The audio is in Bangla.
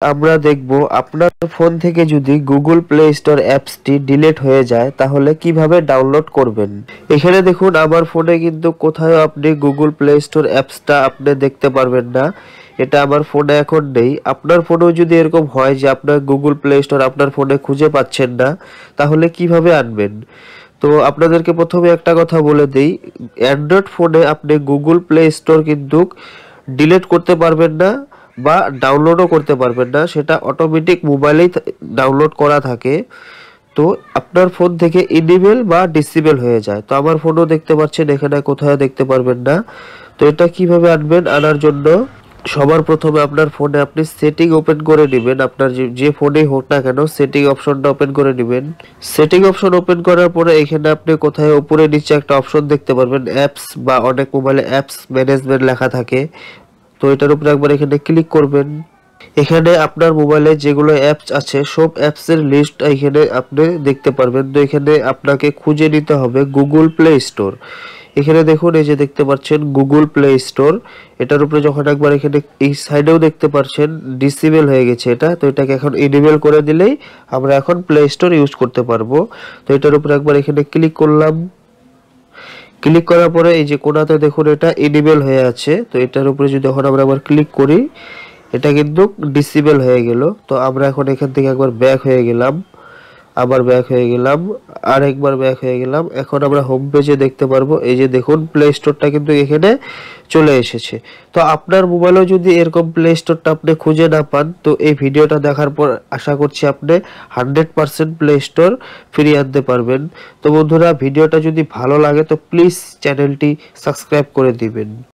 আমরা দেখব আপনার ফোন থেকে যদি গুগল প্লে স্টোর অ্যাপসটি ডিলিট হয়ে যায় তাহলে কিভাবে ডাউনলোড করবেন। এখানে দেখুন আমার ফোনে কিন্তু কোথাও আপনি গুগল প্লে স্টোর অ্যাপসটা আপনি দেখতে পারবেন না। এটা আমার ফোনে এখন নেই। আপনার ফোনেও যদি এরকম হয় যে আপনার গুগল প্লে স্টোর আপনার ফোনে খুঁজে পাচ্ছেন না, তাহলে কিভাবে আনবেন। তো আপনাদেরকে প্রথমে একটা কথা বলে দেই, অ্যান্ড্রয়েড ফোনে আপনি গুগল প্লে স্টোর কিন্তু ডিলিট করতে পারবেন না বা ডাউনলোডও করতে পারবেন না, সেটা অটোমেটিক মোবাইলেই ডাউনলোড করা থাকে। তো আপনার ফোন থেকে ইনেবল বা ডিসেবল হয়ে যায়। তো আমার ফোনও দেখতে পাচ্ছেন এখানে কোথাও দেখতে পারবেন না। তো এটা কিভাবে আনবেন, আনার জন্য সবার প্রথমে আপনার ফোনে আপনি সেটিং ওপেন করে নেবেন। আপনার যে ফোনেই হোক না কেন সেটিং অপশনটা ওপেন করে নেবেন। সেটিং অপশন ওপেন করার পরে এখানে আপনি কোথায় উপরে নিচে একটা অপশন দেখতে পারবেন অ্যাপস, বা অনেক মোবাইলে অ্যাপস ম্যানেজমেন্ট লেখা থাকে। তো এটার উপরে একবার এখানে ক্লিক করবেন। এখানে আপনার মোবাইলে যেগুলো অ্যাপস আছে সব অ্যাপসের লিস্ট এখানে আপনি দেখতে পারবেন। তো এখানে আপনাকে খুঁজে নিতে হবে গুগল প্লে স্টোর। এখানে দেখুন এই যে দেখতে পাচ্ছেন গুগল প্লে স্টোর, এটার উপরে যখন একবার এখানে এই সাইডেও দেখতে পাচ্ছেন ডিসেবল হয়ে গেছে এটা। তো এটাকে এখন ইনেবল করে দিলেই আমরা এখন প্লে স্টোর ইউজ করতে পারবো। তো এটার উপরে একবার এখানে ক্লিক করলাম। ক্লিক করার পরে এই যে কোণাতে দেখুন এটা ইনেবল হয়ে আছে। তো এটার উপরে যদি এখন আমরা আবার ক্লিক করি, এটা কিন্তু ডিসেবল হয়ে গেল। তো আমরা এখন এখান থেকে একবার ব্যাক হয়ে গেলাম, আবার ব্যাক হয়ে গেলাম, আর একবার ব্যাক হয়ে গেলাম। এখন আমরা হোম পেজে দেখতে পারবো এই যে দেখুন প্লে স্টোরটা কিন্তু এখানে চলে এসেছে। তো আপনার মোবাইলেও যদি এরকম প্লে স্টোরটা আপনি খুঁজে না পান, তো এই ভিডিওটা দেখার পর আশা করছি আপনি 100% প্লে স্টোর ফিরিয়ে আনতে পারবেন। তো বন্ধুরা, ভিডিওটা যদি ভালো লাগে তো প্লিজ চ্যানেলটি সাবস্ক্রাইব করে দিবেন।